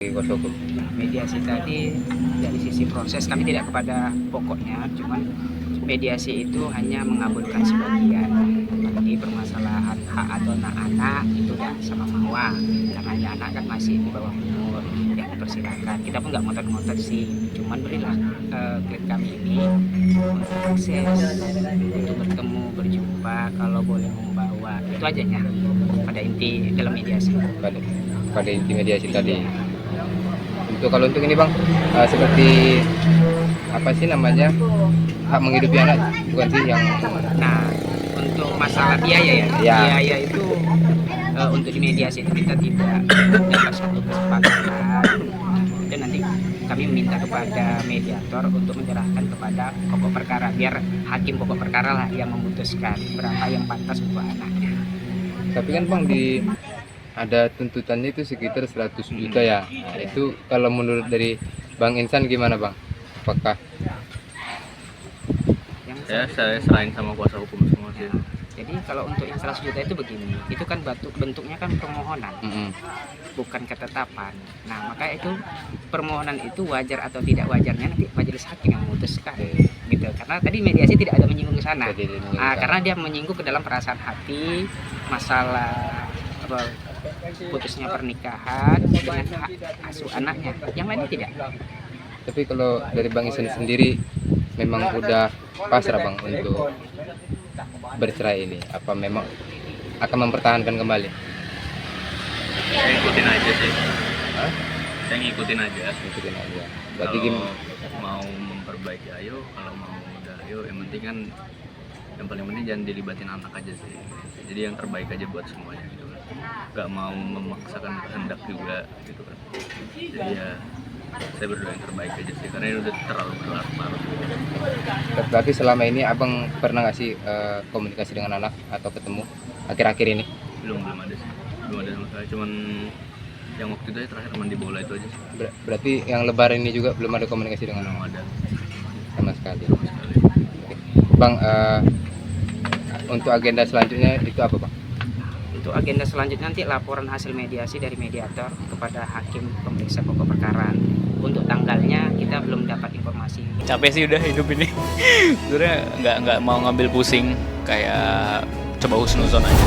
Kosoku. Mediasi tadi dari sisi proses kami tidak kepada pokoknya, cuman mediasi itu hanya mengabulkan sebagian. Jadi permasalahan hak atau anak-anak itu udah sama Mawa, karena anak kan masih di bawah umur, ya dipersilakan. Kita pun nggak ngotot-ngotot sih, cuman berilah klien kami ini untuk akses, untuk bertemu, berjumpa, kalau boleh membawa, itu ajanya pada inti dalam mediasi. Pada inti mediasi tadi. Kalau untuk ini bang, seperti apa sih namanya, hak menghidupi anak bukan sih yang. Nah, untuk masalah biaya Ya. biaya itu untuk di mediasi itu kita tidak dapat satu kesepakatan. Itu nanti kami meminta kepada mediator untuk menyerahkan kepada pokok perkara, biar hakim pokok perkara lah yang memutuskan berapa yang pantas untuk anaknya. Tapi kan bang, ada tuntutannya itu sekitar 100 juta ya. Nah, itu kalau menurut dari Bang Insan gimana bang? Apakah saya serahin sama kuasa hukum semua sih. Jadi kalau untuk yang 100 juta itu begini, itu kan bentuknya kan permohonan, bukan ketetapan. Nah, maka itu permohonan itu wajar atau tidak wajarnya nanti majelis hakim yang memutuskan, gitu. Karena tadi mediasi tidak ada menyinggung ke sana. Karena dia menyinggung ke dalam perasaan hati, masalah putusnya pernikahan dengan hak asuh anaknya. Yang lainnya tidak. Tapi kalau dari Bang Insan sendiri memang udah pasrah bang untuk bercerai ini, apa memang akan mempertahankan kembali? Saya ngikutin aja sih. Saya ngikutin aja. Berarti kalau mau memperbaiki ayo, kalau mau udah ayo. Yang penting kan, yang paling penting jangan dilibatin anak aja sih. Jadi yang terbaik aja buat semuanya gitu kan. Gak mau memaksakan kehendak juga gitu kan. Jadi ya saya berdoa yang terbaik aja sih, karena ini udah terlalu berlarut-larut. Berarti selama ini abang pernah nggak sih komunikasi dengan anak atau ketemu akhir-akhir ini? Belum ada sih, belum ada sama sekali. Cuman yang waktu itu terakhir mandi bola itu aja sih. Berarti yang lebaran ini juga belum ada komunikasi dengan Belum anak? ada Sama sekali. sama sekali. Bang, untuk agenda selanjutnya itu apa bang? Untuk agenda selanjutnya nanti laporan hasil mediasi dari mediator kepada hakim pemeriksa pokok perkara. Untuk tanggalnya kita belum dapat informasi. Capek sih udah hidup ini. Sebenarnya nggak mau ngambil pusing, kayak coba husnuzon aja.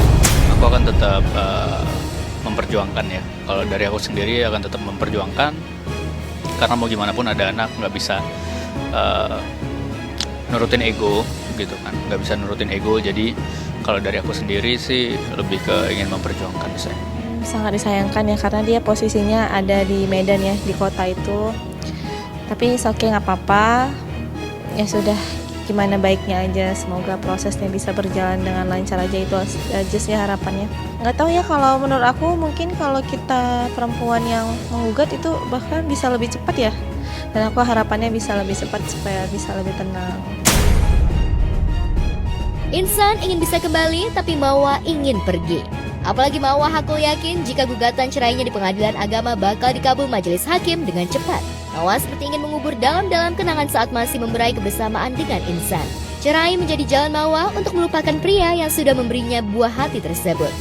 Aku akan tetap memperjuangkan ya. Kalau dari aku sendiri akan tetap memperjuangkan, karena mau gimana pun ada anak, nggak bisa nurutin ego gitu kan, nggak bisa nurutin ego. Jadi kalau dari aku sendiri sih lebih ke ingin memperjuangkan saya. Sangat disayangkan ya, karena dia posisinya ada di Medan ya, di kota itu. Tapi oke, nggak apa-apa. Ya sudah, gimana baiknya aja. Semoga prosesnya bisa berjalan dengan lancar aja, itu aja sih harapannya. Nggak tahu ya, kalau menurut aku mungkin kalau kita perempuan yang menggugat itu bahkan bisa lebih cepat ya. Dan aku harapannya bisa lebih cepat supaya bisa lebih tenang. Insan ingin bisa kembali, tapi Mawa ingin pergi. Apalagi Mawa Hakul yakin jika gugatan cerainya di pengadilan agama bakal dikabul majelis hakim dengan cepat. Mawa seperti ingin mengubur dalam-dalam kenangan saat masih memberi kebersamaan dengan Insan. Cerai menjadi jalan Mawa untuk melupakan pria yang sudah memberinya buah hati tersebut.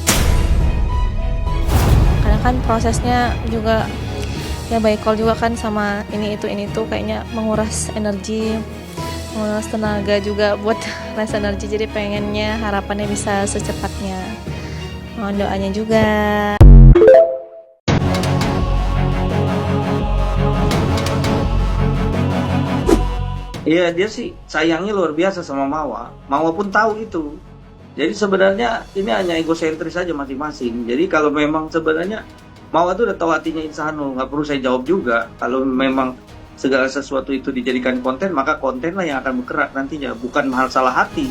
Karena kan prosesnya juga ya baik call juga kan, sama ini itu kayaknya menguras energi, menguras tenaga juga buat rasa energi. Jadi pengennya harapannya bisa secepatnya. Mohon doanya juga. Iya, dia sih sayangnya luar biasa sama Mawa. Mawa pun tahu itu. Jadi sebenarnya ini hanya egosentris saja masing-masing. Jadi kalau memang sebenarnya Mawa tuh udah tahu hatinya Insano, nggak perlu saya jawab juga. Kalau memang segala sesuatu itu dijadikan konten, maka konten lah yang akan bergerak nantinya, bukan hal salah hati.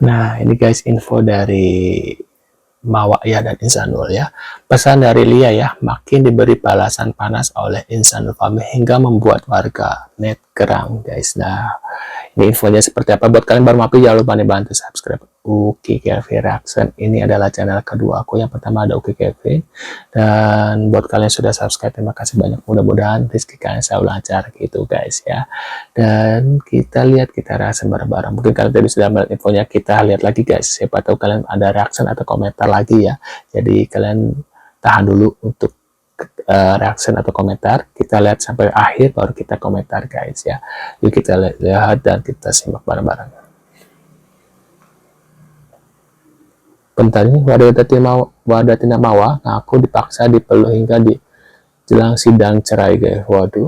Nah, ini guys info dari Mawa ya dan Insanul ya. Pesan dari Lia ya, makin diberi balasan panas oleh Insanul Fahmi hingga membuat warga net gerang guys. Nah, Ini infonya seperti apa. Buat kalian baru mampir, jangan lupa nih bantu subscribe Uki Cafe Reaction. Ini adalah channel kedua aku. Yang pertama ada Uki Cafe. Dan buat kalian yang sudah subscribe, terima kasih banyak. Mudah-mudahan rezeki kalian selalu lancar gitu guys ya. Dan kita lihat, kita reaction bareng-bareng. Mungkin kalian tadi sudah melihat infonya, kita lihat lagi guys. Siapa tahu kalian ada reaction atau komentar lagi ya. Jadi kalian tahan dulu untuk reaction atau komentar. Kita lihat sampai akhir baru kita komentar guys ya. Yuk kita lihat dan kita simak bareng-bareng. Bentar, ini Wardatina Mawa ngaku dipaksa dipeluk hingga di jelang sidang cerai guys. Waduh.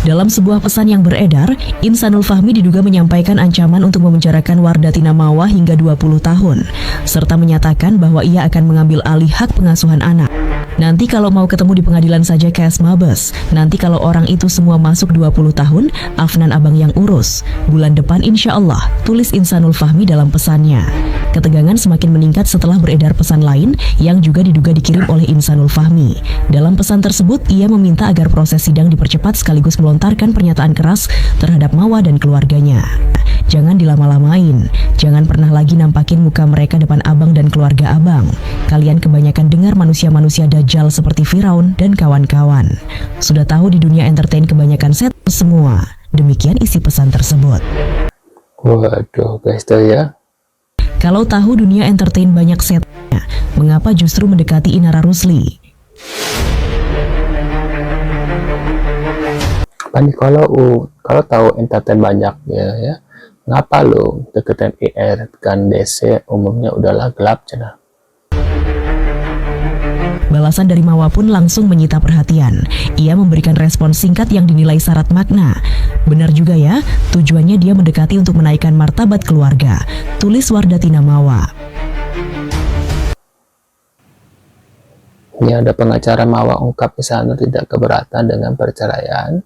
Dalam sebuah pesan yang beredar, Insanul Fahmi diduga menyampaikan ancaman untuk memenjarakan Wardatina Mawa hingga 20 tahun, serta menyatakan bahwa ia akan mengambil alih hak pengasuhan anak. Nanti kalau mau ketemu di pengadilan saja Kes Mabes. Nanti kalau orang itu semua masuk 20 tahun, Afnan abang yang urus. Bulan depan insya Allah, tulis Insanul Fahmi dalam pesannya. Ketegangan semakin meningkat setelah beredar pesan lain yang juga diduga dikirim oleh Insanul Fahmi. Dalam pesan tersebut, ia meminta agar proses sidang dipercepat sekaligus melontarkan pernyataan keras terhadap Mawa dan keluarganya. Jangan dilama-lamain. Jangan pernah lagi nampakin muka mereka depan abang dan keluarga abang. Kalian kebanyakan dengar manusia-manusia dajjal seperti Firaun dan kawan-kawan. Sudah tahu di dunia entertain kebanyakan set semua. Demikian isi pesan tersebut. Waduh guys tuh ya. Kalau tahu dunia entertain banyak setnya, mengapa justru mendekati Inara Rusli? Apa nih kalau tahu entertain banyak ya, ngapa lo deketin IR kan DC umumnya udahlah gelap cina. Balasan dari Mawa pun langsung menyita perhatian. Ia memberikan respon singkat yang dinilai syarat makna. Benar juga ya, tujuannya dia mendekati untuk menaikkan martabat keluarga. Tulis Wardatina Mawa. Ini ada pengacara Mawa ungkap Insanul tidak keberatan dengan perceraian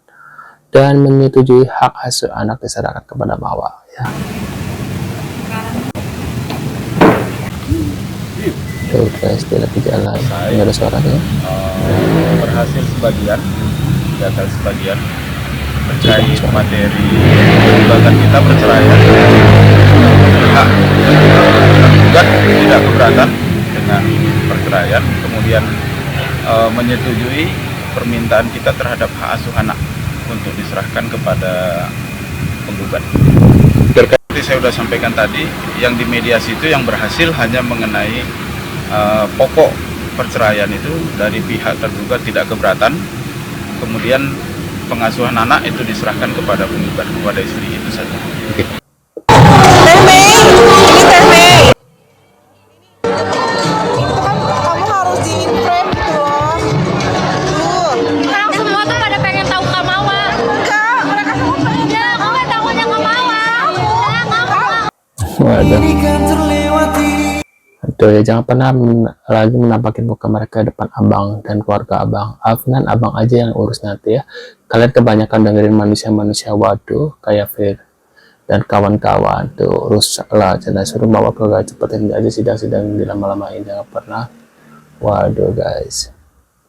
dan menyetujui hak asuh anak diserahkan kepada Mawa ya. Tuh guys, dia lagi jalan. Ini ada suaranya. Berhasil sebagian, gagal sebagian terkait materi gugatan kita perceraian. Pihak tergugat tidak keberatan dengan perceraian, kemudian menyetujui permintaan kita terhadap hak asuh anak untuk diserahkan kepada penggugat. Seperti saya sudah sampaikan tadi, yang dimediasi itu yang berhasil hanya mengenai pokok perceraian itu dari pihak tergugat tidak keberatan, kemudian pengasuhan anak itu diserahkan kepada penggugat, kepada istri, itu saja. Kamu harus di-frame dong. Sekarang semua tuh pada pengen tahu Kak Mawa. Enggak, mereka semua pengen. Ya, aku nggak tahunya Kak Mawa. Waduh. Tuh ya, jangan pernah lagi menampakin muka mereka depan abang dan keluarga abang. Afnan abang aja yang urus nanti ya. Kalian kebanyakan dengerin manusia-manusia waduh kayak Fir dan kawan-kawan tuh rusak lah. Jangan suruh bawa keluarga cepetin aja sidang-sidang dilama-lamain, jangan pernah. Waduh guys.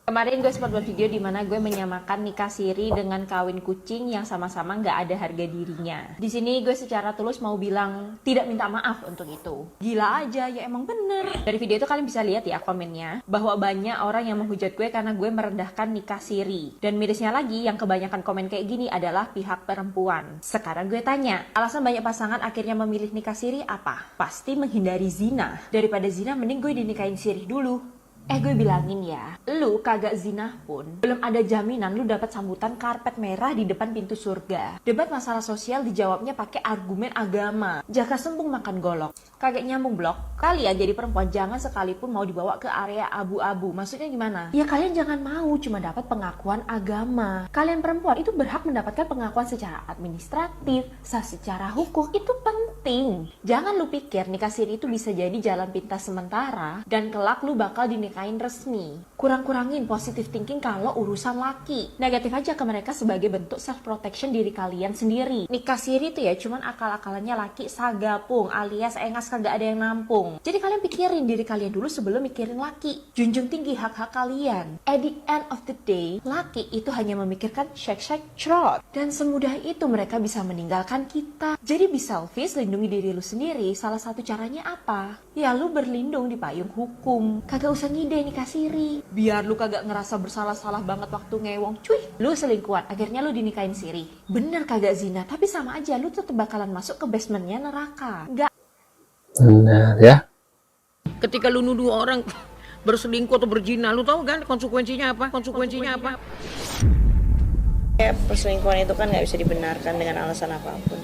Kemarin gue sempat buat video dimana gue menyamakan nikah siri dengan kawin kucing yang sama-sama nggak ada harga dirinya. Di sini gue secara tulus mau bilang tidak minta maaf untuk itu. Gila aja, ya emang bener. Dari video itu kalian bisa lihat ya komennya bahwa banyak orang yang menghujat gue karena gue merendahkan nikah siri. Dan mirisnya lagi, yang kebanyakan komen kayak gini adalah pihak perempuan. Sekarang gue tanya, alasan banyak pasangan akhirnya memilih nikah siri apa? Pasti menghindari zina. Daripada zina, mending gue dinikahin siri dulu. Gue bilangin ya, lu kagak zinah pun belum ada jaminan lu dapat sambutan karpet merah di depan pintu surga. Debat masalah sosial dijawabnya pakai argumen agama. Jaka sembung makan golok. Kagak nyambung blok. Kalian jadi perempuan jangan sekalipun mau dibawa ke area abu-abu. Maksudnya gimana? Ya kalian jangan mau cuma dapat pengakuan agama. Kalian perempuan itu berhak mendapatkan pengakuan secara administratif, secara hukum. Itu penting. Jangan lu pikir nikah siri itu bisa jadi jalan pintas sementara dan kelak lu bakal dinikahin dinikahin resmi. Kurang-kurangin positive thinking kalau urusan laki. Negatif aja ke mereka sebagai bentuk self protection diri kalian sendiri. Nikah siri tuh ya cuman akal-akalannya laki sagapung alias engas kagak ada yang nampung. Jadi kalian pikirin diri kalian dulu sebelum mikirin laki. Junjung tinggi hak-hak kalian. At the end of the day, laki itu hanya memikirkan shake-shake trot. Dan semudah itu mereka bisa meninggalkan kita. Jadi be selfish, lindungi diri lu sendiri. Salah satu caranya apa? Ya lu berlindung di payung hukum. Kagak usah ngide nikah siri. Biar lu kagak ngerasa bersalah-salah banget waktu ngewong. Cuy, lu selingkuhan, akhirnya lu dinikahin siri. Bener kagak zina, tapi sama aja lu tetep bakalan masuk ke basementnya neraka. Gak. Benar ya. Ketika lu nuduh orang berselingkuh atau berzina, lu tahu kan konsekuensinya apa? Ya, perselingkuhan itu kan nggak bisa dibenarkan dengan alasan apapun.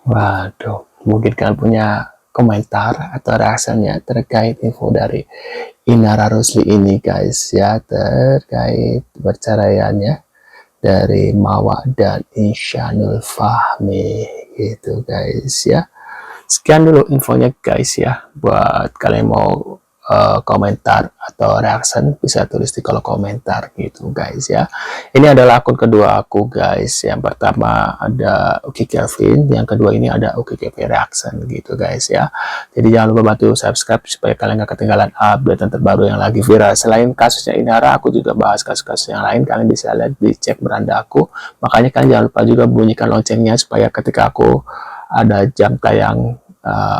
Waduh, mungkin kalian punya komentar atau reaksinya terkait info dari Inara Rusli ini guys ya, terkait perceraiannya dari Mawa dan Insanul Fahmi gitu guys ya. Sekian dulu infonya guys ya. Buat kalian mau komentar atau reaction bisa tulis di kolom komentar gitu guys ya. Ini adalah akun kedua aku guys. Yang pertama ada Uki Kelvin, yang kedua ini ada Uki Kelvin Reaction gitu guys ya. Jadi jangan lupa bantu subscribe supaya kalian gak ketinggalan update terbaru yang lagi viral. Selain kasusnya Inara, aku juga bahas kasus-kasus yang lain. Kalian bisa lihat di cek beranda aku. Makanya kalian jangan lupa juga bunyikan loncengnya supaya ketika aku ada jam tayang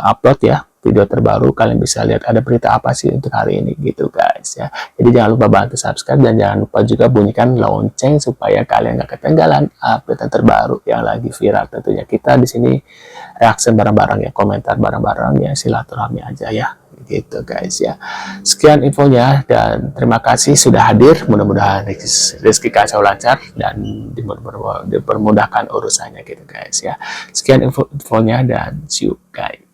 upload ya video terbaru, kalian bisa lihat ada berita apa sih untuk hari ini gitu guys ya. Jadi jangan lupa bantu subscribe dan jangan lupa juga bunyikan lonceng supaya kalian gak ketinggalan update terbaru yang lagi viral. Tentunya kita di sini reaksi bareng-bareng ya, komentar bareng-bareng ya, silaturahmi aja ya gitu guys ya. Sekian infonya dan terima kasih sudah hadir. Mudah-mudahan rezeki kacau lancar dan dipermudahkan urusannya gitu guys ya. Sekian infonya dan see you guys.